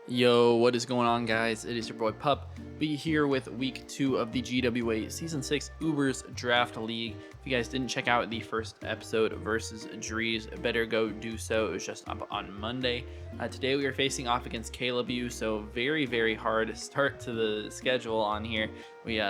Yo, what is going on, guys? It is your boy Pup. Be here with week 2 of the GWA Season 6 Ubers Draft League. If you guys didn't check out the first episode versus Drees, better go do so. It was just up on Monday. Today we are facing off against KW, so very hard start to the schedule on here. We,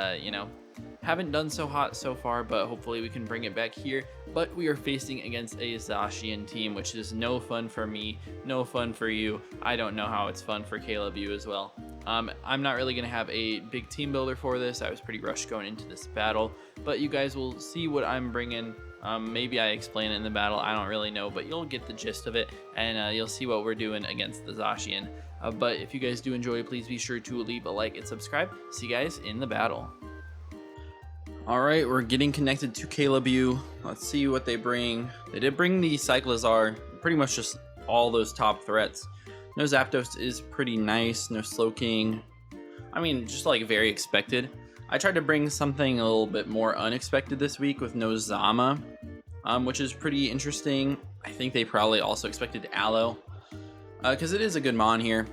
haven't done so hot so far, but hopefully we can bring it back here. But we are facing against a ZACIAN team, which is no fun for me, no fun for you. I don't know how it's fun for KW as well. I'm not really going to have a big team builder for this. I was pretty rushed going into this battle, but you guys will see what I'm bringing. Maybe I explain it in the battle, I don't really know, but you'll get the gist of it, and you'll see what we're doing against the ZACIAN. But if you guys do enjoy, please be sure to leave a like and subscribe. See you guys in the battle. All right, we're getting connected to KW. Let's see what they bring. They did bring the Cyclizar, pretty much just all those top threats. No Zapdos is pretty nice, no Slowking. I mean, just like very expected. I tried to bring something a little bit more unexpected this week with no Zama, which is pretty interesting. I think they probably also expected Aloe, because it is a good Mon here.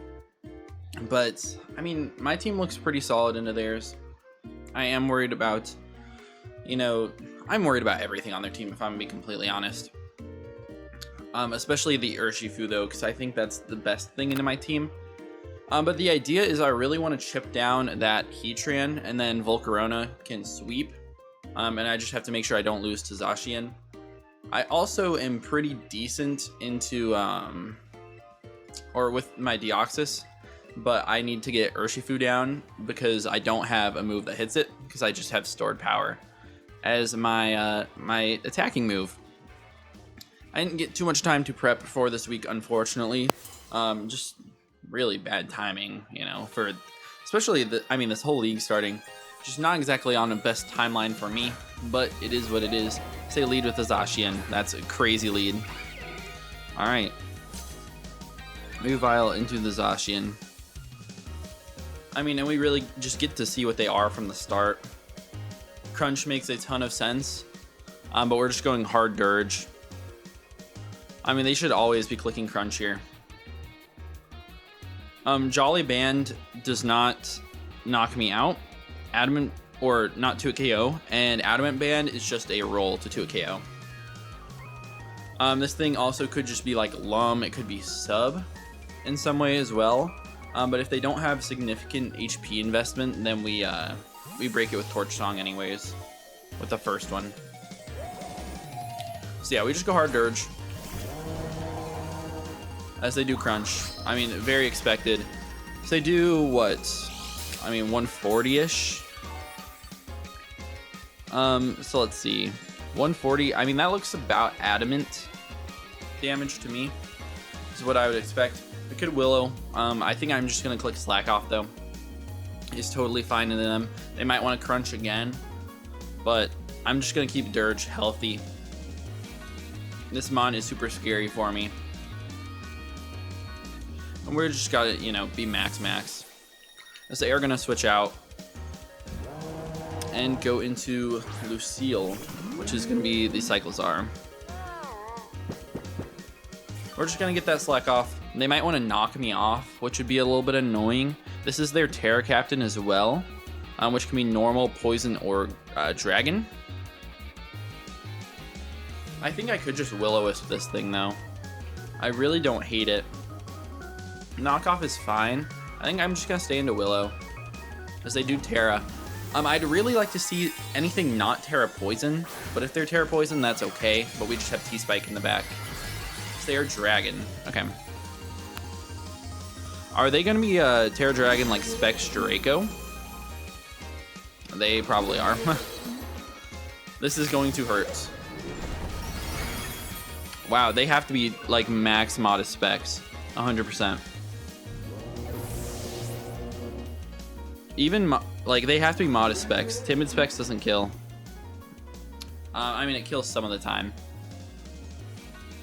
But, I mean, my team looks pretty solid into theirs. I am worried about... I'm worried about everything on their team, if I'm gonna be completely honest. Especially the Urshifu, though, because I think that's the best thing into my team. But the idea is I really want to chip down that Heatran, and then Volcarona can sweep. And I just have to make sure I don't lose to ZACIAN. I also am pretty decent into, with my Deoxys. But I need to get Urshifu down because I don't have a move that hits it, because I just have stored power as my my attacking move. I didn't get too much time to prep for this week, unfortunately. Just really bad timing, for especially this whole league starting. Just not exactly on the best timeline for me, but it is what it is. Say lead with the ZACIAN. That's a crazy lead. All right, Muvile into the ZACIAN. And we really just get to see what they are from the start. Crunch makes a ton of sense, but we're just going hard Dirge. They should always be clicking Crunch here. Jolly Band does not knock me out. Adamant, or not to a KO, and Adamant Band is just a roll to a KO. This thing also could just be like Lum, it could be Sub in some way as well. But if they don't have significant HP investment, then we break it with Torch Song anyways, with the first one. So yeah, we just go hard Dirge. As they do Crunch. Very expected. So they do what? 140-ish? So let's see. 140, that looks about Adamant damage to me. Is what I would expect. I could Willow. I think I'm just going to click Slack off, though. It's totally fine to them. They might want to Crunch again, but I'm just going to keep Dirge healthy. This Mon is super scary for me. And we're just got to, be max. As they are going to switch out and go into Lucille, which is going to be the Cyclizar. We're just going to get that Slack off. They might want to knock me off, which would be a little bit annoying. This is their Terra Captain as well, which can be normal, poison, or dragon. I think I could just Will-O-Wisp this thing, though. I really don't hate it. Knockoff is fine. I think I'm just going to stay into Willow, as they do Terra. I'd really like to see anything not Terra Poison, but if they're Terra Poison, that's okay. But we just have T-Spike in the back. So they are Dragon. Okay. Are they going to be Terra Dragon like Specs Draco? They probably are. This is going to hurt. Wow, they have to be like max Modest Specs. 100%. Even, they have to be Modest Specs. Timid Specs doesn't kill. It kills some of the time.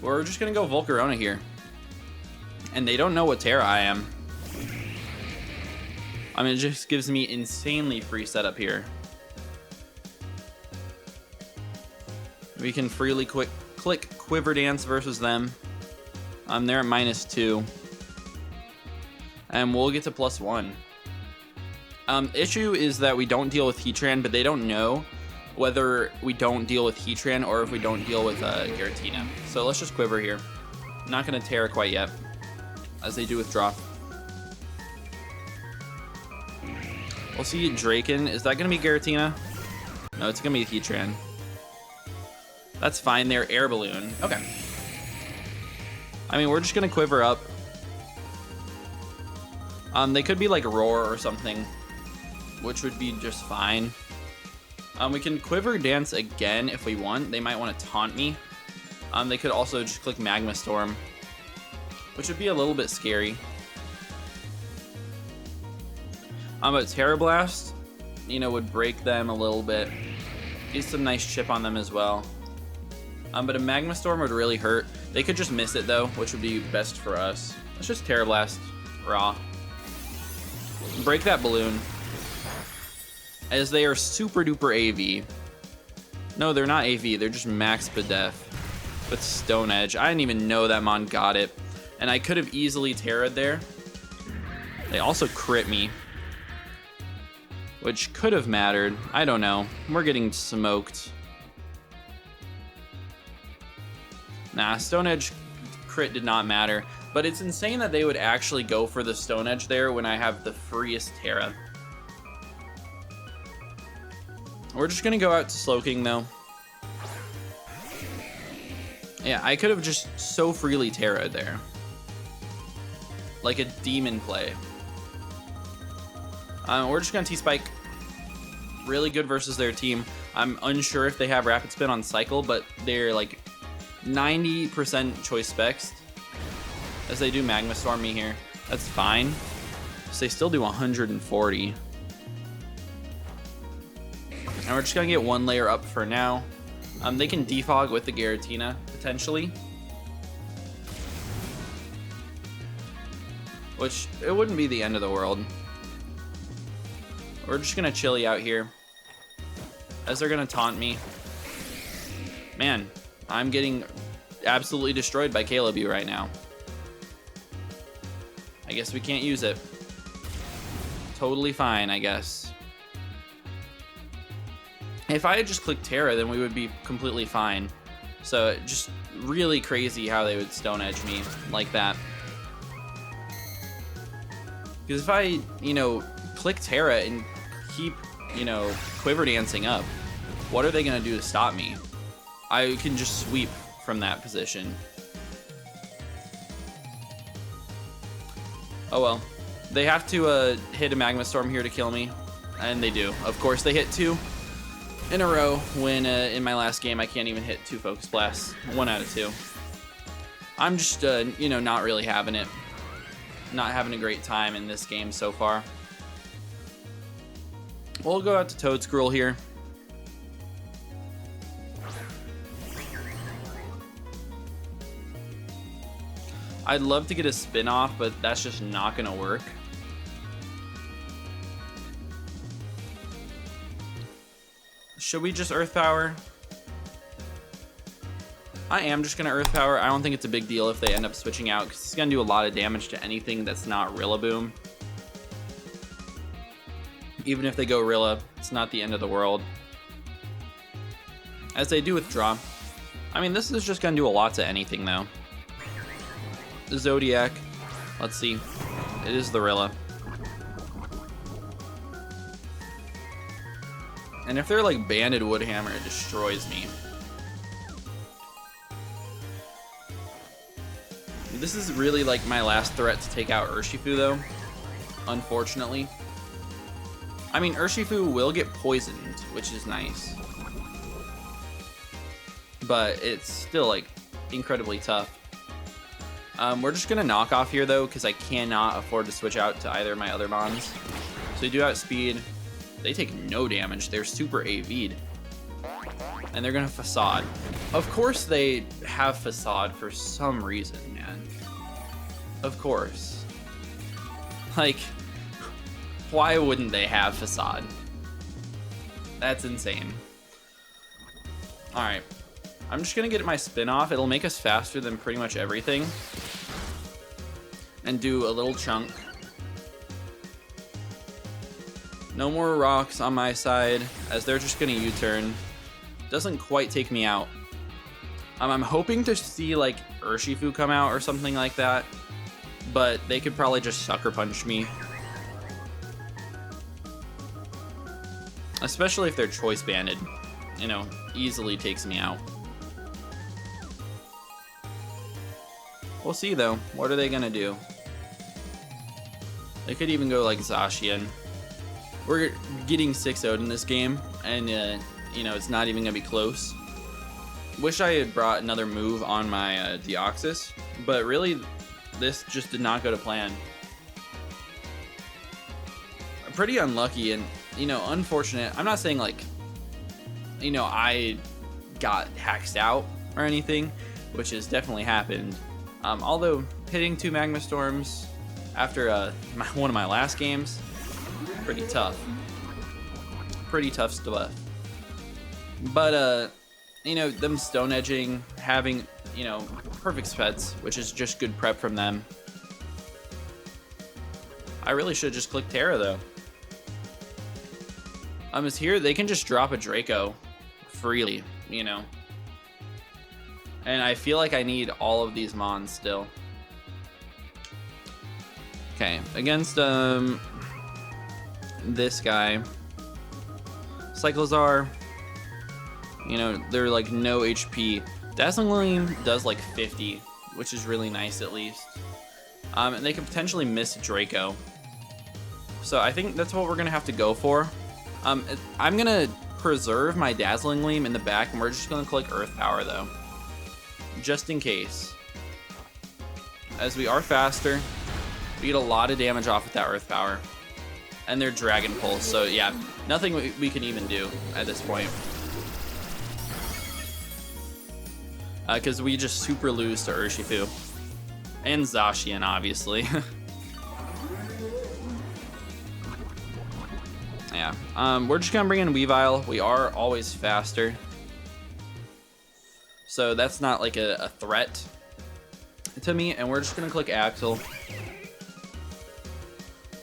We're just going to go Volcarona here. And they don't know what Terra I am. It just gives me insanely free setup here. We can freely click Quiver Dance versus them. They're at -2. and we'll get to +1. Issue is that we don't deal with Heatran, but they don't know whether we don't deal with Heatran or if we don't deal with Giratina. So let's just Quiver here. Not going to Terra quite yet, as they do withdraw. We'll see Draken. Is that going to be Giratina? No, it's going to be Heatran. That's fine there. Air Balloon. Okay. I mean, we're just going to Quiver up. They could be like Roar or something, which would be just fine. We can Quiver Dance again if we want. They might want to taunt me. They could also just click Magma Storm, which would be a little bit scary. But Terra Blast, you know, would break them a little bit. Get some nice chip on them as well. But a Magma Storm would really hurt. They could just miss it though, which would be best for us. Let's just Terra Blast raw. Break that balloon, as they are super duper AV. No, they're not AV, they're just max Bedef with Stone Edge. I didn't even know that Mon got it, and I could have easily Terra'd there. They also crit me, which could have mattered. I don't know. We're getting smoked. Nah, Stone Edge crit did not matter, but it's insane that they would actually go for the Stone Edge there when I have the freest Terra. We're just gonna go out to Slowking though. Yeah, I could have just so freely Terra'd there. Like a demon play. We're just gonna T-Spike. Really good versus their team. I'm unsure if they have Rapid Spin on Cycle, but they're like 90% Choice Specs, as they do Magma Storm me here. That's fine. So they still do 140. And we're just gonna get one layer up for now. They can defog with the Giratina, potentially. Which, it wouldn't be the end of the world. We're just gonna chilly out here, as they're gonna taunt me. Man, I'm getting absolutely destroyed by Caleb right now. I guess we can't use it. Totally fine, I guess. If I had just clicked Terra, then we would be completely fine. So just really crazy how they would Stone Edge me like that. Because if I, you know, click Terra and keep, you know, Quiver Dancing up, what are they going to do to stop me? I can just sweep from that position. Oh well. They have to hit a Magma Storm here to kill me. And they do. Of course they hit 2 in a row when in my last game I can't even hit 2 Focus Blasts. 1 out of 2. I'm just, you know, not really having it. Not having a great time in this game so far. We'll go out to Toadscruel here. I'd love to get a spin-off, but that's just not gonna work. Should we just Earth Power? I am just gonna Earth Power. I don't think it's a big deal if they end up switching out, because it's gonna do a lot of damage to anything that's not Rillaboom. Even if they go Rilla, it's not the end of the world. As they do withdraw. I mean, this is just gonna do a lot to anything though. The Zodiac. Let's see. It is the Rilla. And if they're like Banded Woodhammer, it destroys me. This is really like my last threat to take out Urshifu though, unfortunately. I mean, Urshifu will get poisoned, which is nice. But it's still like incredibly tough. We're just gonna knock off here though, because I cannot afford to switch out to either of my other Mons. So we do outspeed. They take no damage. They're super AV'd. And they're gonna Facade. Of course they have Facade for some reason, man. Of course. Like, why wouldn't they have Facade? That's insane. Alright. I'm just gonna get my spin off. It'll make us faster than pretty much everything. And do a little chunk. No more rocks on my side, as they're just gonna U-turn. Doesn't quite take me out. I'm hoping to see like Urshifu come out or something like that, but they could probably just sucker punch me. Especially if they're choice banded, you know, easily takes me out. We'll see though. What are they gonna do? They could even go like ZACIAN. We're getting 6-0'd in this game, and you know, it's not even gonna be close. Wish I had brought another move on my Deoxys, but really, this just did not go to plan. I'm pretty unlucky and, you know, unfortunate. I'm not saying like, you know, I got hacked out or anything, which has definitely happened. Although hitting 2 Magma Storms after one of my last games, pretty tough. Pretty tough stuff. But, you know, them stone edging, having, you know, perfect speds, which is just good prep from them. I really should just click Terra though. Is here, they can just drop a Draco freely, you know. And I feel like I need all of these mons still. Okay, against this guy, Cyclozar, you know, they're like no HP. Dazzling Gleam does like 50, which is really nice at least. And they can potentially miss Draco. So I think that's what we're gonna have to go for. I'm gonna preserve my Dazzling Gleam in the back, and we're just gonna click Earth Power though, just in case. As we are faster, we get a lot of damage off with that Earth Power. And they're Dragon Pulse, so yeah, nothing we can even do at this point. Because we just super lose to Urshifu. And ZACIAN, obviously. Yeah, we're just gonna bring in Weavile. We are always faster. So that's not like a threat to me, and we're just gonna click Axel,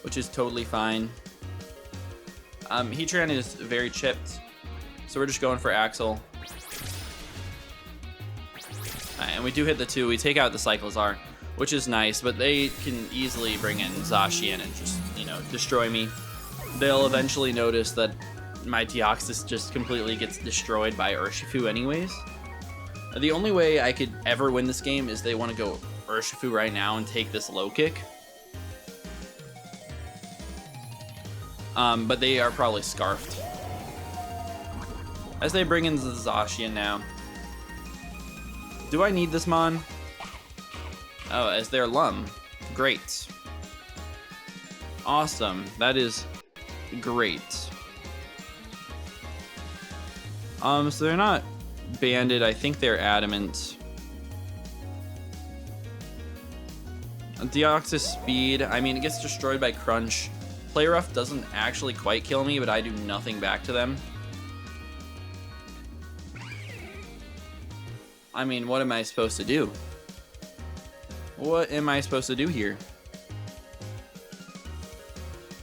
which is totally fine. Heatran is very chipped, so we're just going for Axel. And we do hit the 2. We take out the Cyclozar, which is nice, but they can easily bring in ZACIAN and just, you know, destroy me. They'll eventually notice that my Deoxys just completely gets destroyed by Urshifu anyways. The only way I could ever win this game is they want to go Urshifu right now and take this low kick. But they are probably scarfed. As they bring in the ZACIAN now. Do I need this mon? Oh, as their Lum. Great. Awesome. That is great. So they're not banded. I think they're adamant. Deoxys speed. I mean, it gets destroyed by Crunch. Play Rough doesn't actually quite kill me, but I do nothing back to them. I mean, what am I supposed to do? What am I supposed to do here?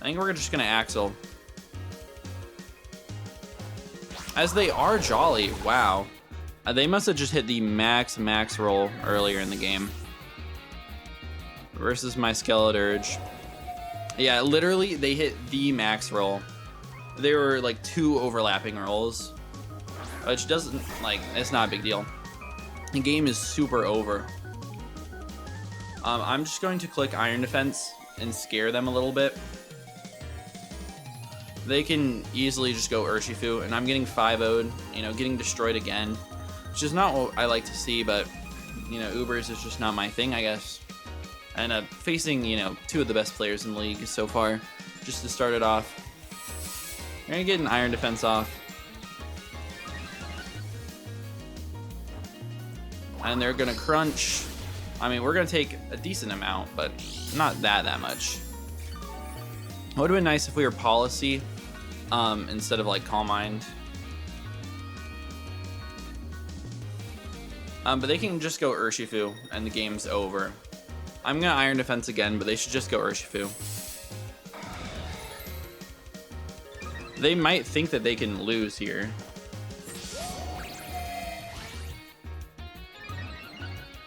I think we're just gonna Axel. As they are jolly, wow. They must have just hit the max roll earlier in the game. Versus my Skeleturge. Yeah, literally, they hit the max roll. There were like 2 overlapping rolls. Which doesn't, like, it's not a big deal. The game is super over. I'm just going to click Iron Defense and scare them a little bit. They can easily just go Urshifu, and I'm getting 5-0'd, you know, getting destroyed again. Which is not what I like to see, but, you know, Ubers is just not my thing, I guess. And facing, you know, 2 of the best players in the league so far, just to start it off. We're gonna get an Iron Defense off. And they're gonna Crunch. I mean, we're gonna take a decent amount, but not that much. It would have been nice if we were Policy instead of like Calm Mind. But they can just go Urshifu and the game's over. I'm gonna Iron Defense again, but they should just go Urshifu. They might think that they can lose here.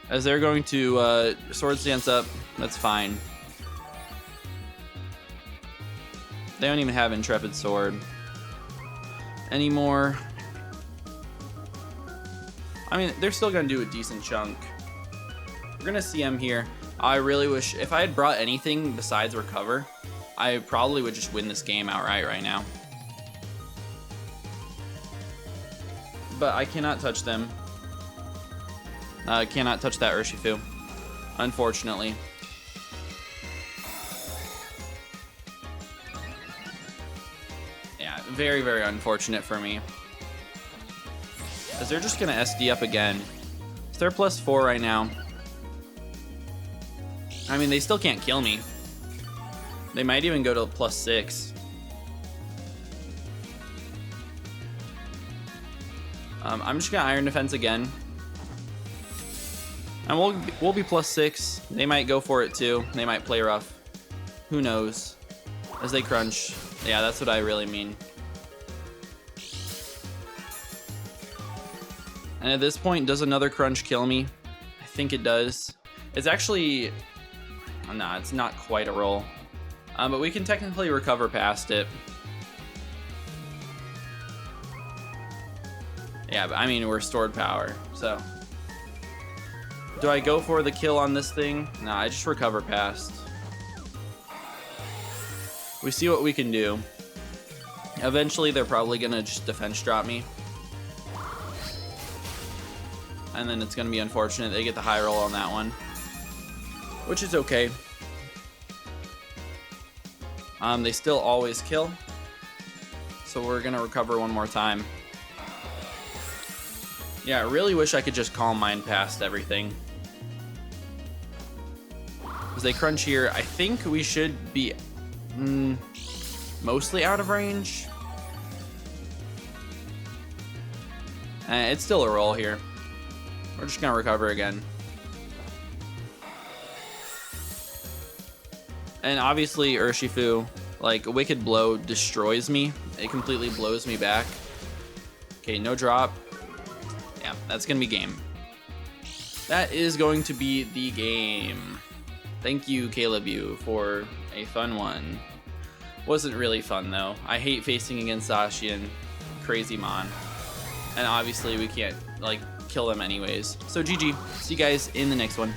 As they're going to sword stance up, that's fine. They don't even have Intrepid Sword anymore. I mean, they're still gonna do a decent chunk. We're gonna see them here. I really wish, if I had brought anything besides Recover, I probably would just win this game outright right now. But I cannot touch them. Cannot touch that Urshifu, unfortunately. Yeah, very, very unfortunate for me. As they're just gonna SD up again. So they're +4 right now. I mean, they still can't kill me. They might even go to +6. I'm just gonna Iron Defense again. And we'll be +6. They might go for it too. They might play rough. Who knows? As they crunch. Yeah, that's what I really mean. And at this point, does another crunch kill me? I think it does. It's actually... No, it's not quite a roll. But we can technically recover past it. Yeah, but I mean, we're stored power, so... Do I go for the kill on this thing? No, I just recover past. We see what we can do. Eventually, they're probably gonna just defense drop me. And then it's gonna be unfortunate they get the high roll on that one. Which is okay. They still always kill. So we're gonna recover one more time. Yeah, I really wish I could just Calm Mind past everything. As they crunch here, I think we should be mostly out of range. It's still a roll here. We're just gonna recover again. And obviously Urshifu, like, Wicked Blow destroys me. It completely blows me back. Okay, no drop. Yeah, that's gonna be game. That is going to be the game. Thank you, Caleb U, for a fun one. Wasn't really fun though. I hate facing against ZACIAN, Crazy Mon. And obviously we can't, like, kill them anyways. So GG. See you guys in the next one.